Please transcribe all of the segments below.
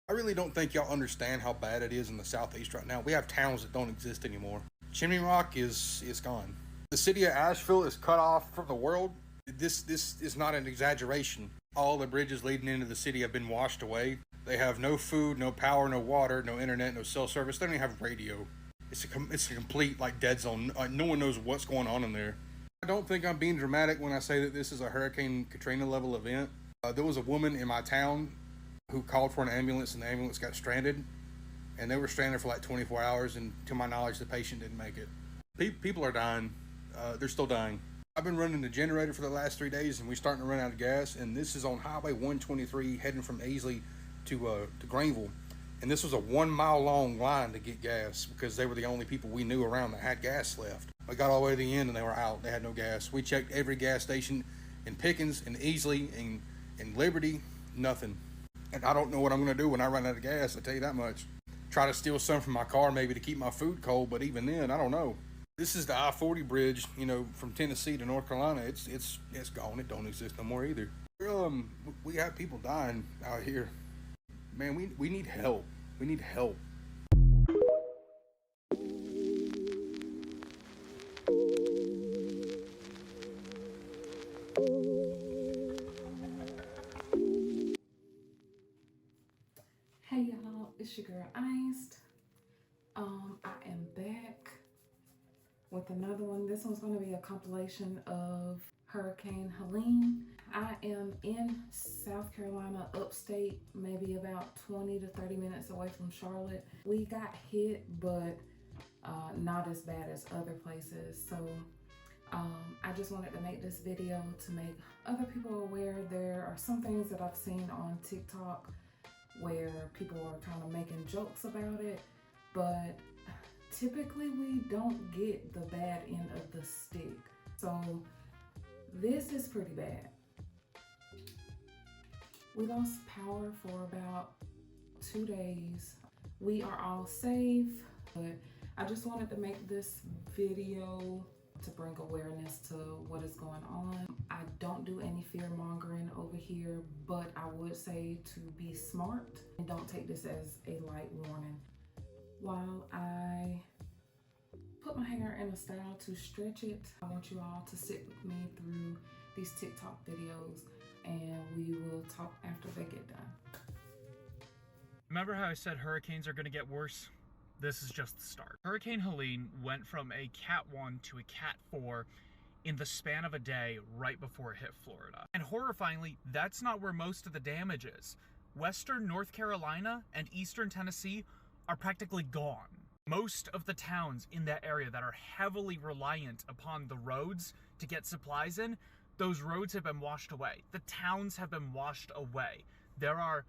I really don't think y'all understand how bad it is in the southeast right now. We have towns that don't exist anymore. Chimney Rock is gone. The city of Asheville is cut off from the world. This is not an exaggeration. All the bridges leading into the city have been washed away. They have no food, no power, no water, no internet, no cell service. They don't even have radio. It's a complete like dead zone. No one knows what's going on in there. I don't think I'm being dramatic when I say that this is a Hurricane Katrina level event. There was a woman in my town who called for an ambulance, and the ambulance got stranded, and they were stranded for like 24 hours, and to my knowledge the patient didn't make it. People are dying. They're still dying. I've been running the generator for the last 3 days, and we're starting to run out of gas, and this is on Highway 123 heading from Aisley to Greenville, and this was a 1 mile long line to get gas because they were the only people we knew around that had gas left. We got all the way to the end and they were out. They had no gas. We checked every gas station in Pickens and Aisley and Liberty, nothing. And I don't know what I'm going to do when I run out of gas, I tell you that much. Try to steal some from my car maybe to keep my food cold, but even then, I don't know. This is the I-40 bridge, from Tennessee to North Carolina. It's gone. It don't exist no more either. We have people dying out here. Man, we need help. We need help. Hey y'all, it's your girl Iced. I am back with another one. This one's going to be a compilation of Hurricane Helene. I am in South Carolina, upstate, maybe about 20 to 30 minutes away from Charlotte. We got hit, but not as bad as other places. So I just wanted to make this video to make other people aware. There are some things that I've seen on TikTok where people are kind of making jokes about it, but typically we don't get the bad end of the stick. So this is pretty bad. We lost power for about 2 days. We are all safe, but I just wanted to make this video to bring awareness to what is going on. I don't do any fear mongering over here, but I would say to be smart and don't take this as a light warning. While I put my hair in a style to stretch it, I want you all to sit with me through these TikTok videos, and we will talk after they get done. Remember how I said hurricanes are going to get worse? This is just the start. Hurricane Helene went from a Cat 1 to a Cat 4 in the span of a day right before it hit Florida. And horrifyingly, that's not where most of the damage is. Western North Carolina and eastern Tennessee are practically gone. Most of the towns in that area that are heavily reliant upon the roads to get supplies in, those roads have been washed away. The towns have been washed away. There are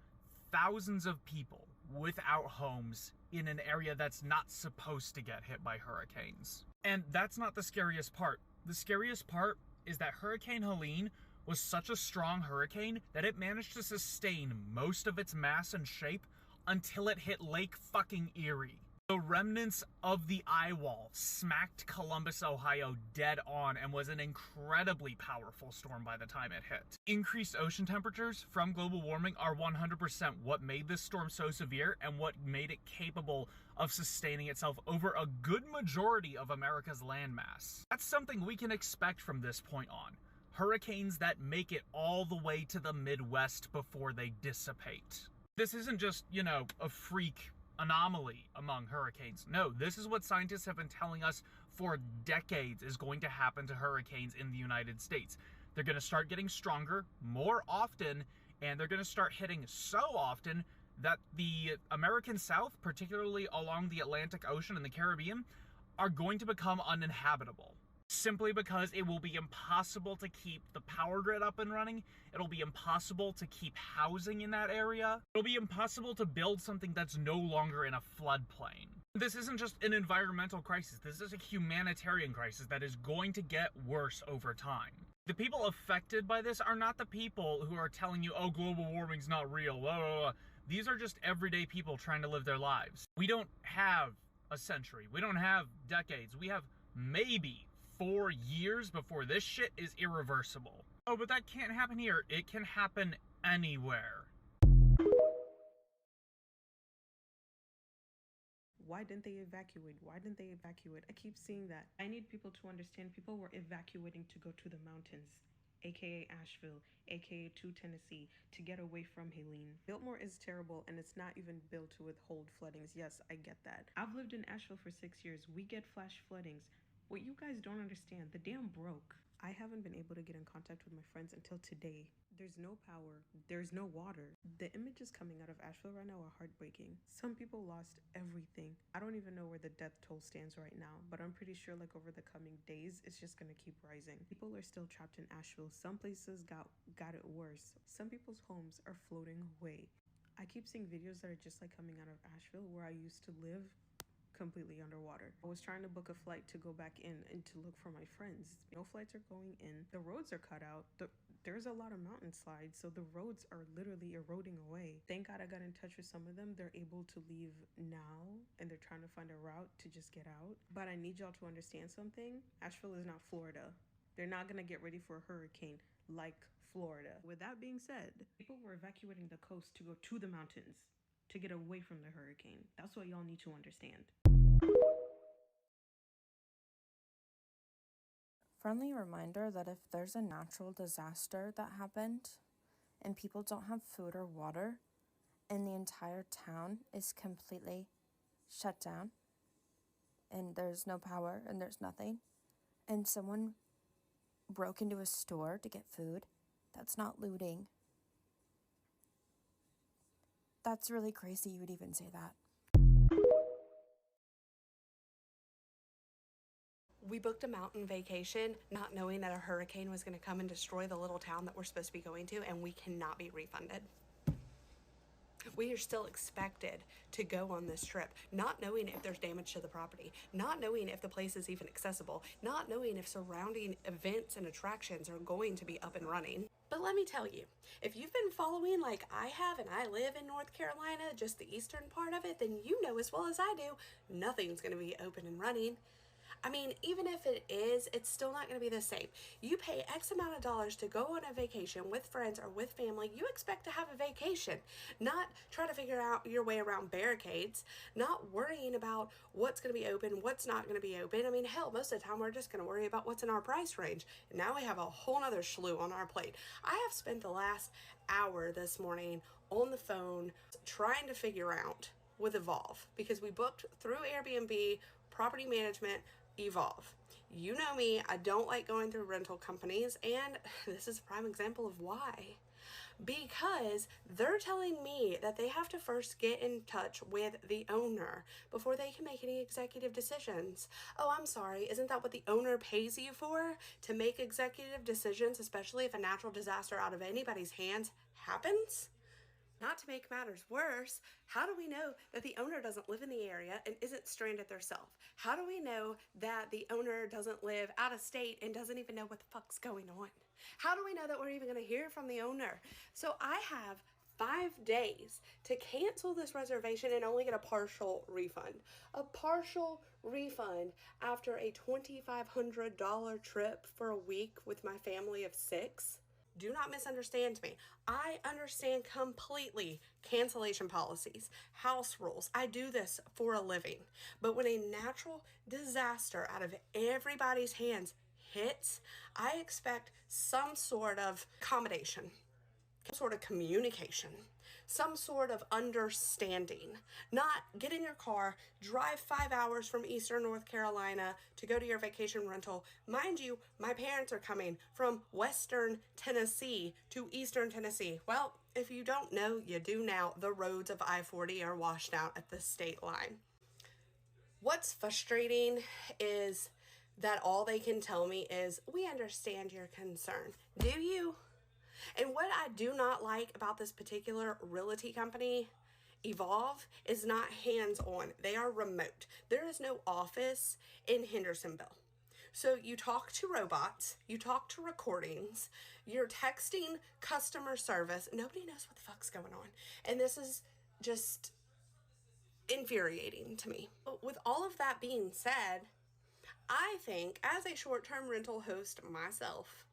thousands of people without homes in an area that's not supposed to get hit by hurricanes. And that's not the scariest part. The scariest part is that Hurricane Helene was such a strong hurricane that it managed to sustain most of its mass and shape until it hit Lake fucking Erie. The remnants of the eye wall smacked Columbus, Ohio dead on and was an incredibly powerful storm by the time it hit. Increased ocean temperatures from global warming are 100% what made this storm so severe and what made it capable of sustaining itself over a good majority of America's landmass. That's something we can expect from this point on. Hurricanes that make it all the way to the Midwest before they dissipate. This isn't just, a freak anomaly among hurricanes. No, this is what scientists have been telling us for decades is going to happen to hurricanes in the United States. They're going to start getting stronger more often, and they're going to start hitting so often that the American South, particularly along the Atlantic Ocean and the Caribbean, are going to become uninhabitable. Simply because it will be impossible to keep the power grid up and running. It'll be impossible to keep housing in that area. It'll be impossible to build something that's no longer in a floodplain. This isn't just an environmental crisis. This is a humanitarian crisis that is going to get worse over time. The people affected by this are not the people who are telling you, oh, global warming's not real. Blah, blah, blah. These are just everyday people trying to live their lives. We don't have a century. We don't have decades. We have maybe 4 years before this shit is irreversible. Oh, but that can't happen here. It can happen anywhere. Why didn't they evacuate? Why didn't they evacuate? I keep seeing that. I need people to understand people were evacuating to go to the mountains, aka Asheville, aka to Tennessee, to get away from Helene. Biltmore is terrible and it's not even built to withhold floodings. Yes, I get that. I've lived in Asheville for 6 years. We get flash floodings. What you guys don't understand, the dam broke. I haven't been able to get in contact with my friends until today. There's no power, there's no water. The images coming out of Asheville right now are heartbreaking. Some people lost everything. I don't even know where the death toll stands right now, but I'm pretty sure like over the coming days, it's just gonna keep rising. People are still trapped in Asheville. Some places got it worse. Some people's homes are floating away. I keep seeing videos that are just like coming out of Asheville where I used to live, completely underwater. I was trying to book a flight to go back in and to look for my friends. No flights are going in. The roads are cut out. There's a lot of mountain slides, so the roads are literally eroding away. Thank God I got in touch with some of them. They're able to leave now, and they're trying to find a route to just get out. But I need y'all to understand something. Asheville is not Florida. They're not gonna get ready for a hurricane like Florida. With that being said, people were evacuating the coast to go to the mountains to get away from the hurricane. That's what y'all need to understand. Friendly reminder that if there's a natural disaster that happened and people don't have food or water and the entire town is completely shut down and there's no power and there's nothing and someone broke into a store to get food, that's not looting. That's really crazy you would even say that. We booked a mountain vacation not knowing that a hurricane was going to come and destroy the little town that we're supposed to be going to, and we cannot be refunded. We are still expected to go on this trip, not knowing if there's damage to the property, not knowing if the place is even accessible, not knowing if surrounding events and attractions are going to be up and running. But let me tell you, if you've been following like I have and I live in North Carolina, just the eastern part of it, then you know as well as I do, nothing's going to be open and running. I mean, even if it is, it's still not going to be the same. You pay X amount of dollars to go on a vacation with friends or with family. You expect to have a vacation, not try to figure out your way around barricades, not worrying about what's going to be open, what's not going to be open. I mean, hell, most of the time we're just going to worry about what's in our price range. And now we have a whole nother slew on our plate. I have spent the last hour this morning on the phone trying to figure out with Evolve because we booked through Airbnb, property management, Evolve. You know me, I don't like going through rental companies, and this is a prime example of why. Because they're telling me that they have to first get in touch with the owner before they can make any executive decisions. Oh, I'm sorry, isn't that what the owner pays you for? To make executive decisions, especially if a natural disaster out of anybody's hands happens? Not to make matters worse, how do we know that the owner doesn't live in the area and isn't stranded theirself? How do we know that the owner doesn't live out of state and doesn't even know what the fuck's going on? How do we know that we're even going to hear from the owner? So I have 5 days to cancel this reservation and only get a partial refund. A partial refund after a $2,500 trip for a week with my family of 6. Do not misunderstand me. I understand completely cancellation policies, house rules. I do this for a living. But when a natural disaster out of everybody's hands hits, I expect some sort of accommodation, some sort of communication, some sort of understanding. Not get in your car, drive 5 hours from eastern North Carolina to go to your vacation rental. Mind you, my parents are coming from western Tennessee to eastern Tennessee. Well, if you don't know, you do now. The roads of I-40 are washed out at the state line. What's frustrating is that all they can tell me is, we understand your concern. Do you? And what I do not like about this particular realty company, Evolve, is not hands-on. They are remote. There is no office in Hendersonville. So you talk to robots, you talk to recordings, you're texting customer service. Nobody knows what the fuck's going on. And this is just infuriating to me. But with all of that being said, I think as a short-term rental host myself,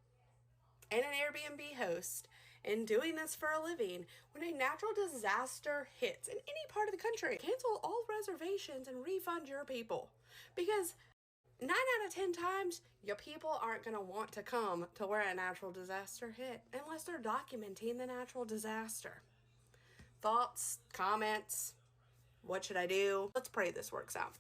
and an Airbnb host, and doing this for a living, when a natural disaster hits in any part of the country. Cancel all reservations and refund your people. Because 9 out of 10 times, your people aren't going to want to come to where a natural disaster hit unless they're documenting the natural disaster. Thoughts, comments, what should I do? Let's pray this works out.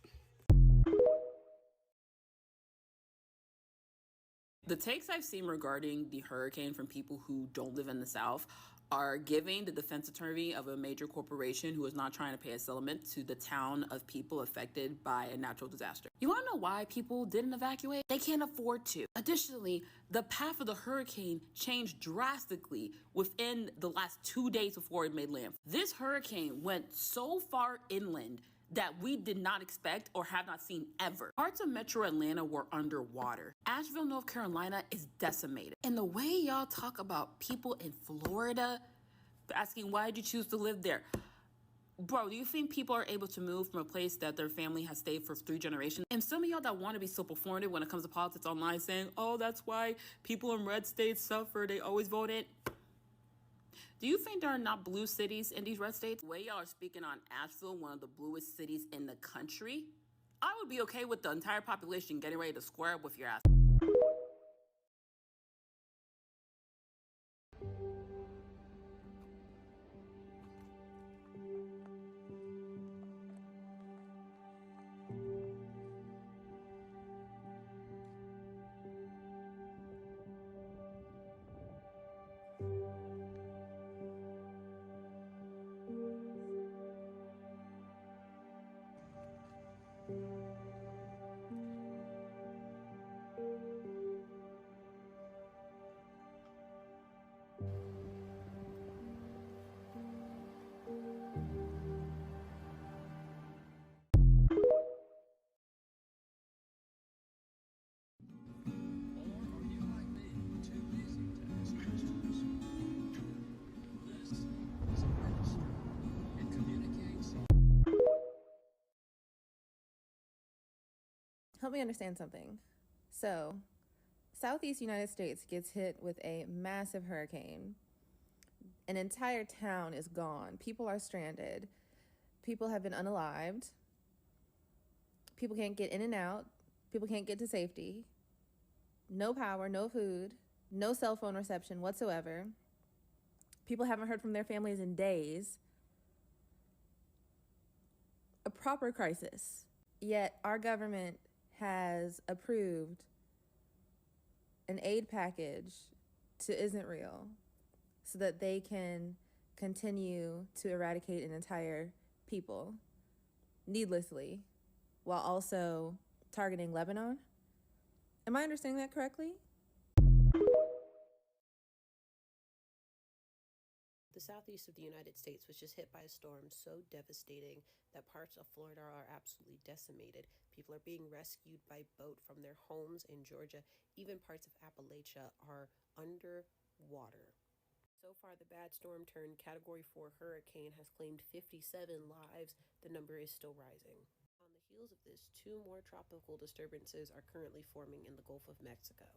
The takes I've seen regarding the hurricane from people who don't live in the South are giving the defense attorney of a major corporation who is not trying to pay a settlement to the town of people affected by a natural disaster. You want to know why people didn't evacuate? They can't afford to. Additionally, the path of the hurricane changed drastically within the last 2 days before it made landfall. This hurricane went so far inland that we did not expect or have not seen ever. Parts of metro Atlanta were underwater. Asheville, North Carolina is decimated. And the way y'all talk about people in Florida, asking why did you choose to live there? Bro, do you think people are able to move from a place that their family has stayed for 3 generations? And some of y'all that want to be so performative when it comes to politics online saying, oh, that's why people in red states suffer, they always voted. Do you think there are not blue cities in these red states? The way y'all are speaking on Asheville, one of the bluest cities in the country, I would be okay with the entire population getting ready to square up with your ass. Help me understand something. So, Southeast United States gets hit with a massive hurricane. An entire town is gone. People are stranded. People have been unalived. People can't get in and out. People can't get to safety. No power, no food, no cell phone reception whatsoever. People haven't heard from their families in days. A proper crisis. Yet our government has approved an aid package to Israel so that they can continue to eradicate an entire people needlessly while also targeting Lebanon. Am I understanding that correctly? The southeast of the United States was just hit by a storm so devastating that parts of Florida are absolutely decimated. People are being rescued by boat from their homes in Georgia. Even parts of Appalachia are underwater. So far, the bad storm turned Category 4 hurricane has claimed 57 lives. The number is still rising. On the heels of this, 2 more tropical disturbances are currently forming in the Gulf of Mexico.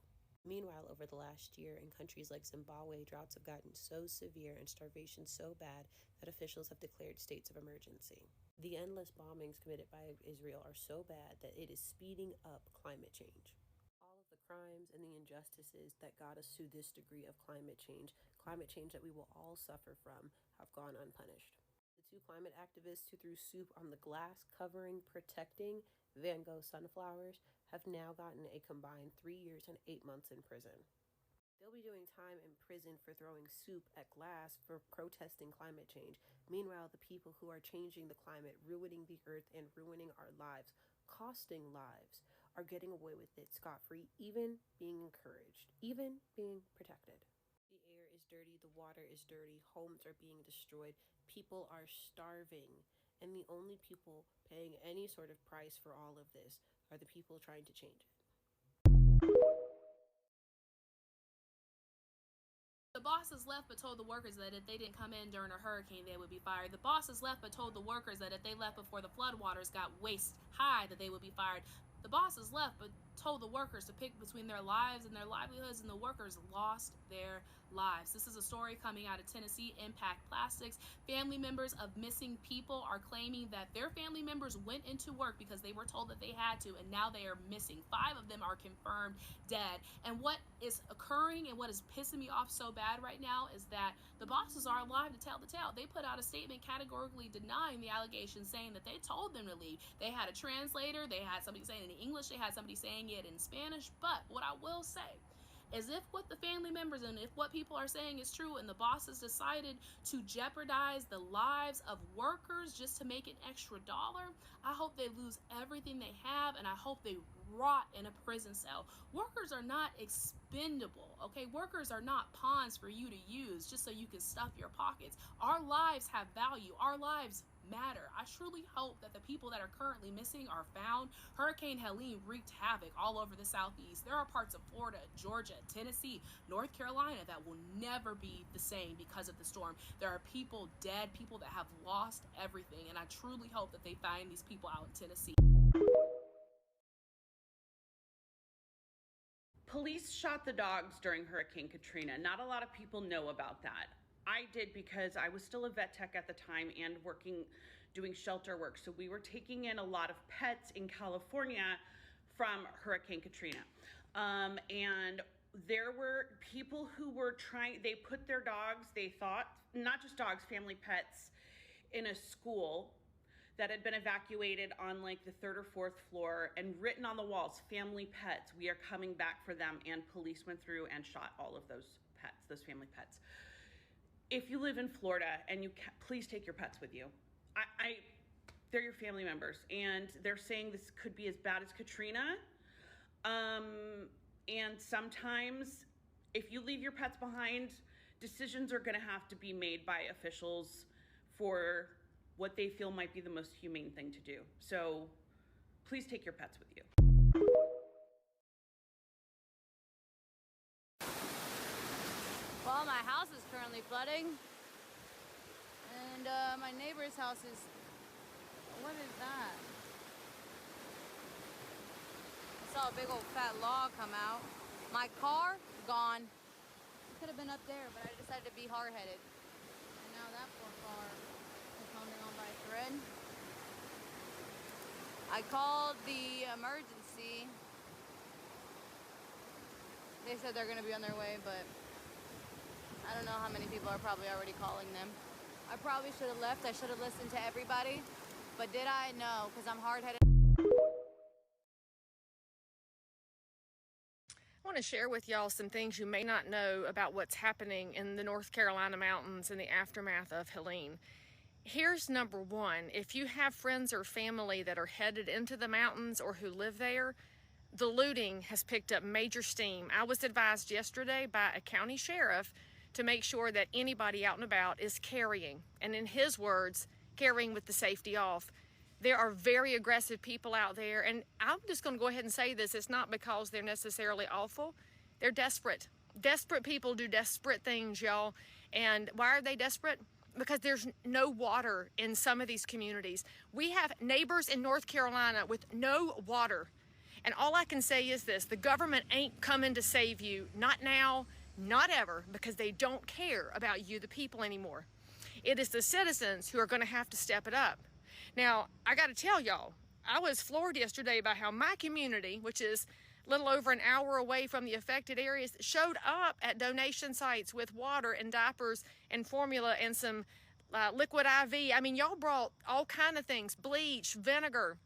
Meanwhile, over the last year, in countries like Zimbabwe, droughts have gotten so severe and starvation so bad that officials have declared states of emergency. The endless bombings committed by Israel are so bad that it is speeding up climate change. All of the crimes and the injustices that got us to this degree of climate change that we will all suffer from, have gone unpunished. The 2 climate activists who threw soup on the glass covering protecting Van Gogh sunflowers have now gotten a combined 3 years and 8 months in prison. They'll be doing time in prison for throwing soup at glass for protesting climate change. Meanwhile, the people who are changing the climate, ruining the earth and ruining our lives, costing lives, are getting away with it scot-free, even being encouraged, even being protected. The air is dirty, the water is dirty, homes are being destroyed, people are starving, and the only people paying any sort of price for all of this are the people trying to change it. The boss bosses left but told the workers that if they didn't come in during a hurricane, they would be fired. The bosses left but told the workers that if they left before the floodwaters got waist high, that they would be fired. The bosses left but told the workers to pick between their lives and their livelihoods, and the workers lost their lives. This is a story coming out of Tennessee. Impact Plastics. Family members of missing people are claiming that their family members went into work because they were told that they had to, and now they are missing. 5 of them are confirmed dead. And what is occurring and what is pissing me off so bad right now is that the bosses are alive to tell the tale. They put out a statement categorically denying the allegations, saying that they told them to leave. They had a translator, they had somebody saying it in English, they had somebody saying it in Spanish. But what I will say is, if what the family members and if what people are saying is true and the bosses decided to jeopardize the lives of workers just to make an extra dollar, I hope they lose everything they have, and I hope they rot in a prison cell. Workers are not expendable, okay? Workers are not pawns for you to use just so you can stuff your pockets. Our lives have value. Our lives matter. I truly hope that the people that are currently missing are found. Hurricane Helene wreaked havoc all over the southeast. There are parts of Florida, Georgia, Tennessee, North Carolina that will never be the same because of the storm. There are people dead, people that have lost everything, and I truly hope that they find these people out in Tennessee. Police shot the dogs during Hurricane Katrina. Not a lot of people know about that. I did because I was still a vet tech at the time and doing shelter work. So we were taking in a lot of pets in California from Hurricane Katrina. And there were people who were they put their dogs, they thought, not just dogs, family pets, in a school that had been evacuated on like the 3rd or 4th floor, and written on the walls, family pets, we are coming back for them. And police went through and shot all of those pets, those family pets. If you live in Florida and please take your pets with you. They're your family members, and they're saying this could be as bad as Katrina. And sometimes if you leave your pets behind, decisions are gonna have to be made by officials for what they feel might be the most humane thing to do. So please take your pets with you. Well, my house is currently flooding, and my neighbor's house is, what is that? I saw a big old fat log come out. My car, gone. It could have been up there, but I decided to be hard-headed. And now that poor car is holding on by a thread. I called the emergency. They said they're gonna be on their way, but I don't know how many people are probably already calling them. I probably should have left. I should have listened to everybody. But did I? No, because I'm hard-headed. I want to share with y'all some things you may not know about what's happening in the North Carolina mountains in the aftermath of Helene. Here's number one. If you have friends or family that are headed into the mountains or who live there, the looting has picked up major steam. I was advised yesterday by a county sheriff to make sure that anybody out and about is carrying, and in his words, carrying with the safety off. There are very aggressive people out there, and I'm just going to go ahead and say this. It's not because they're necessarily awful. They're desperate. Desperate people do desperate things, y'all. And why are they desperate? Because there's no water in some of these communities. We have neighbors in North Carolina with no water. And all I can say is this: the government ain't coming to save you. Not now, not ever, because they don't care about you, the people, anymore. It is the citizens who are going to have to step it up. Now, I got to tell y'all, I was floored yesterday by how my community, which is a little over an hour away from the affected areas, showed up at donation sites with water and diapers and formula and some liquid IV. I mean, y'all brought all kind of things, bleach, vinegar.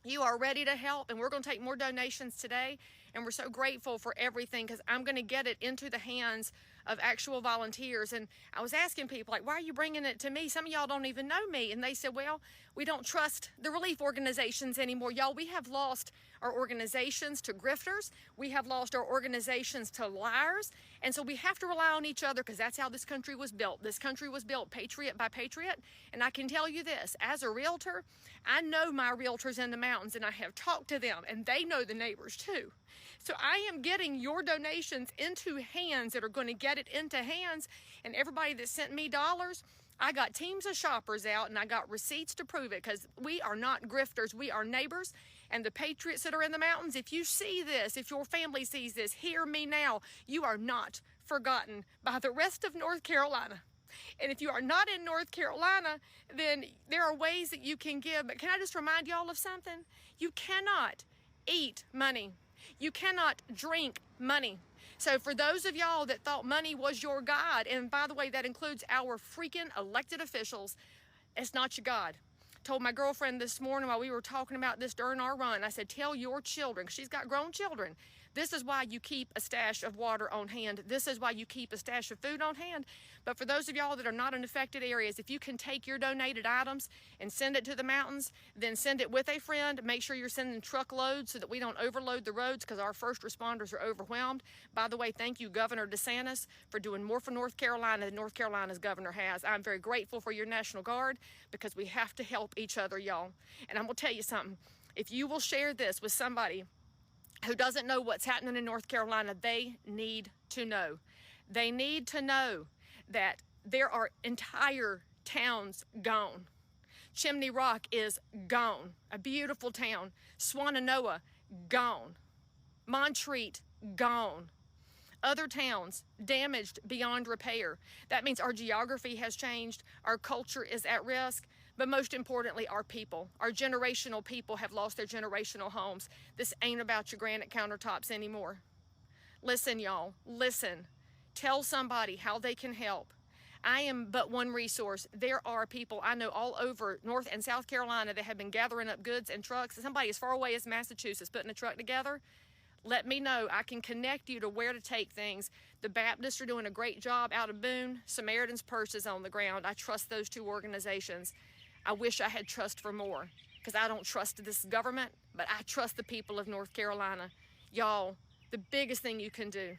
You are ready to help, and we're going to take more donations today, and we're so grateful for everything, because I'm going to get it into the hands of actual volunteers. And I was asking people, like, why are you bringing it to me? Some of y'all don't even know me. And they said, well, we don't trust the relief organizations anymore. Y'all, we have lost our organizations to grifters. We have lost our organizations to liars. And so we have to rely on each other, because that's how this country was built. This country was built patriot by patriot. And I can tell you this, as a realtor, I know my realtors in the mountains, and I have talked to them, and they know the neighbors too. So I am getting your donations into hands that are going to get it into hands. And everybody that sent me dollars, I got teams of shoppers out and I got receipts to prove it, because we are not grifters. We are neighbors. And the patriots that are in the mountains, if you see this, if your family sees this, hear me now. You are not forgotten by the rest of North Carolina. And if you are not in North Carolina, then there are ways that you can give. But can I just remind y'all of something? You cannot eat money. You cannot drink money. So for those of y'all that thought money was your God, and by the way, that includes our freaking elected officials, it's not your God. Told my girlfriend this morning while we were talking about this during our run, I said, tell your children, 'cause she's got grown children, this is why you keep a stash of water on hand. This is why you keep a stash of food on hand. But for those of y'all that are not in affected areas, if you can take your donated items and send it to the mountains, then send it with a friend. Make sure you're sending truckloads so that we don't overload the roads, because our first responders are overwhelmed. By the way, thank you, Governor DeSantis, for doing more for North Carolina than North Carolina's governor has. I'm very grateful for your National Guard, because we have to help each other, y'all. And I'm going to tell you something. If you will share this with somebody who doesn't know what's happening in North Carolina, they need to know. They need to know that there are entire towns gone. Chimney Rock is gone, a beautiful town. Swannanoa, gone. Montreat, gone. Other towns damaged beyond repair. That means our geography has changed, our culture is at risk, but most importantly, our people, our generational people have lost their generational homes. This ain't about your granite countertops anymore. Listen, y'all, listen. Tell somebody how they can help. I am but one resource. There are people I know all over North and South Carolina that have been gathering up goods and trucks. Somebody as far away as Massachusetts putting a truck together. Let me know. I can connect you to where to take things. The Baptists are doing a great job out of Boone. Samaritan's Purse is on the ground. I trust those two organizations. I wish I had trust for more, because I don't trust this government, but I trust the people of North Carolina. Y'all, the biggest thing you can do,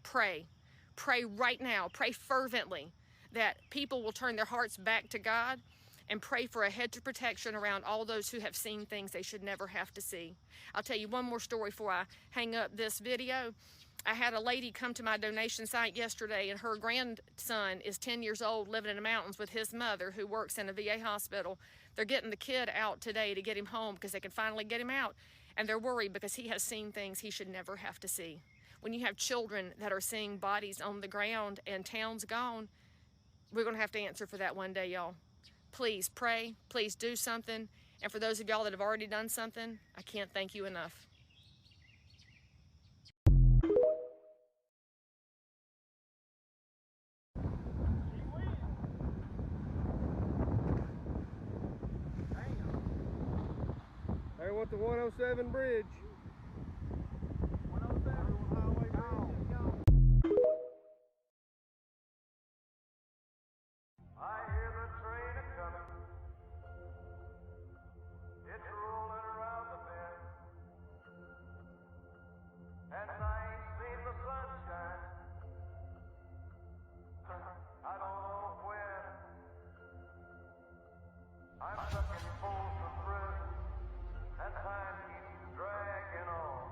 pray. Pray right now. Pray fervently that people will turn their hearts back to God, and pray for a hedge of protection around all those who have seen things they should never have to see. I'll tell you one more story before I hang up this video. I had a lady come to my donation site yesterday, and her grandson is 10 years old, living in the mountains with his mother, who works in a VA hospital. They're getting the kid out today to get him home, because they can finally get him out. And they're worried because he has seen things he should never have to see. When you have children that are seeing bodies on the ground and towns gone, we're going to have to answer for that one day, y'all. Please pray, please do something. And for those of y'all that have already done something, I can't thank you enough. There went the 107 bridge. 107 highway bridge is gone. I hear the train a-coming. It's rolling around the bend. And I ain't seen the sunshine. I don't know when. I'm stuck in Folsom Prison, and time keeps dragging on.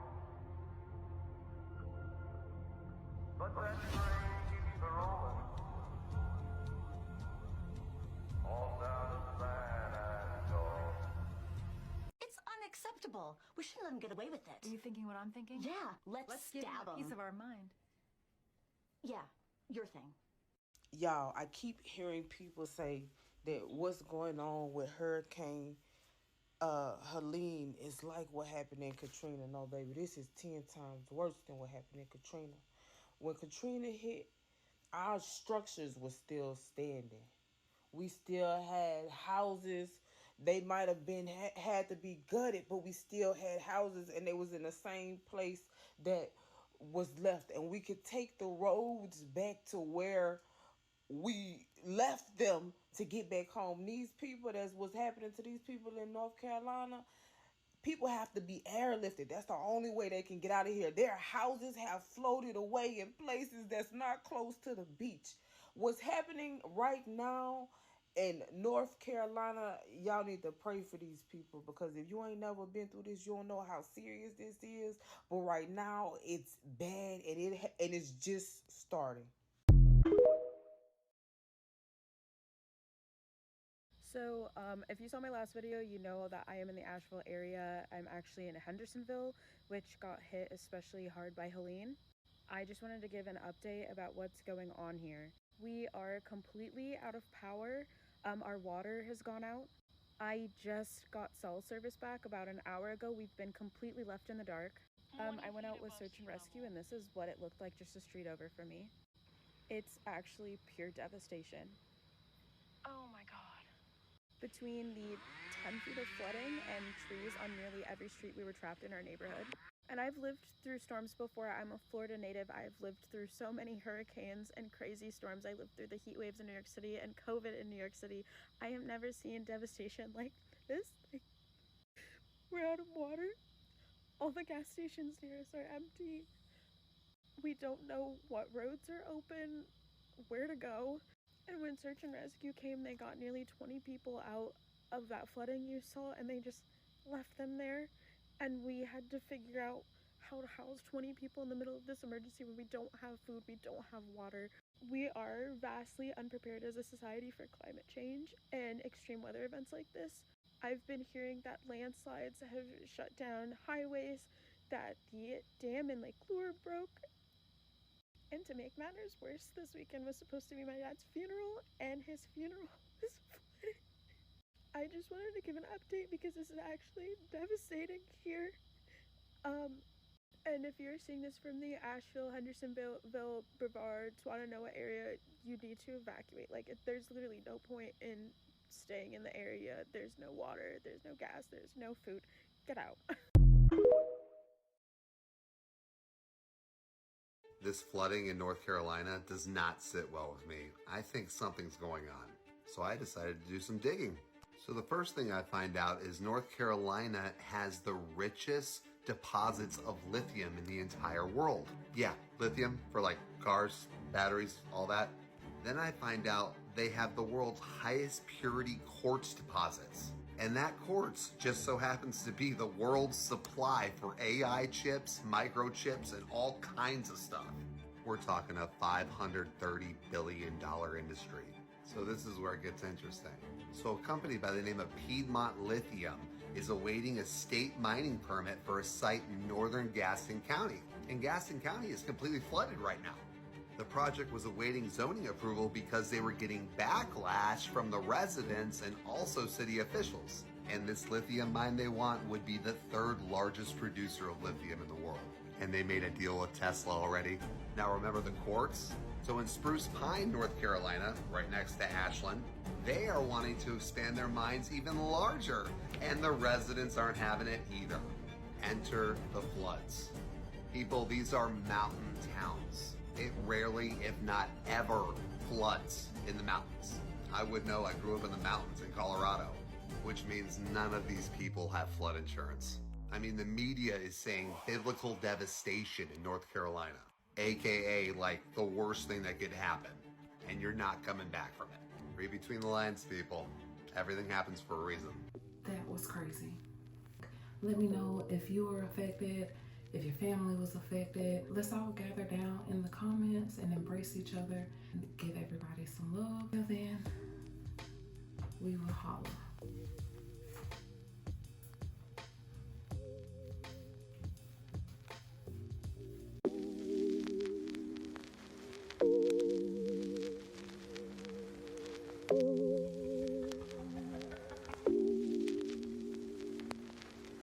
But that train keeps a-rolling. All down to San Antonio. It's unacceptable. We shouldn't let him get away with it. Are you thinking what I'm thinking? Yeah, let's give him stab a piece him. of our mind. Yeah, your thing. Y'all, I keep hearing people say that what's going on with Hurricane Helene is like what happened in Katrina. No, baby, this is 10 times worse than what happened in Katrina. When Katrina hit, our structures were still standing. We still had houses. They might have been had to be gutted, but we still had houses, and they was in the same place that was left, and we could take the roads back to where we left them to get back home. These people, that's what's happening to these people in North Carolina. People have to be airlifted. That's the only way they can get out of here. Their houses have floated away in places that's not close to the beach. What's happening right now in North Carolina, y'all need to pray for these people, because if you ain't never been through this, you don't know how serious this is. But right now, it's bad, and it's just starting. So, if you saw my last video, you know that I am in the Asheville area. I'm actually in Hendersonville, which got hit especially hard by Helene. I just wanted to give an update about what's going on here. We are completely out of power. Our water has gone out. I just got cell service back about an hour ago. We've been completely left in the dark. I went out with search and rescue, and this is what it looked like just a street over for me. It's actually pure devastation. Oh my god. Between the 10 feet of flooding and trees on nearly every street, we were trapped in our neighborhood. And I've lived through storms before. I'm a Florida native. I've lived through so many hurricanes and crazy storms. I lived through the heat waves in New York City and COVID in New York City. I have never seen devastation like this. We're out of water. All the gas stations near us are empty. We don't know what roads are open, where to go. And when search and rescue came, they got nearly 20 people out of that flooding you saw, and they just left them there. And we had to figure out how to house 20 people in the middle of this emergency when we don't have food, we don't have water. We are vastly unprepared as a society for climate change and extreme weather events like this. I've been hearing that landslides have shut down highways, that the dam in Lake Lure broke. And to make matters worse, this weekend was supposed to be my dad's funeral, and his funeral was flooded. I just wanted to give an update because this is actually devastating here. And if you're seeing this from the Asheville, Hendersonville, Brevard, Swannanoa area, you need to evacuate. Like, there's literally no point in staying in the area. There's no water, there's no gas, there's no food. Get out. This flooding in North Carolina does not sit well with me. I think something's going on. So I decided to do some digging. So the first thing I find out is North Carolina has the richest deposits of lithium in the entire world. Yeah, lithium for like cars, batteries, all that. Then I find out they have the world's highest purity quartz deposits. And that quartz just so happens to be the world's supply for AI chips, microchips, and all kinds of stuff. We're talking a $530 billion industry. So this is where it gets interesting. So a company by the name of Piedmont Lithium is awaiting a state mining permit for a site in northern Gaston County. And Gaston County is completely flooded right now. The project was awaiting zoning approval because they were getting backlash from the residents and also city officials. And this lithium mine they want would be the third largest producer of lithium in the world. And they made a deal with Tesla already. Now remember the quartz? So in Spruce Pine, North Carolina, right next to Ashland, they are wanting to expand their mines even larger. And the residents aren't having it either. Enter the floods. People, these are mountain towns. It rarely, if not ever, floods in the mountains. I would know, I grew up in the mountains in Colorado, which means none of these people have flood insurance. I mean, the media is saying biblical devastation in North Carolina, AKA like the worst thing that could happen, and you're not coming back from it. Read between the lines, people. Everything happens for a reason. That was crazy. Let me know if you were affected, if your family was affected. Let's all gather down in the comments and embrace each other and give everybody some love. Till then, we will holler.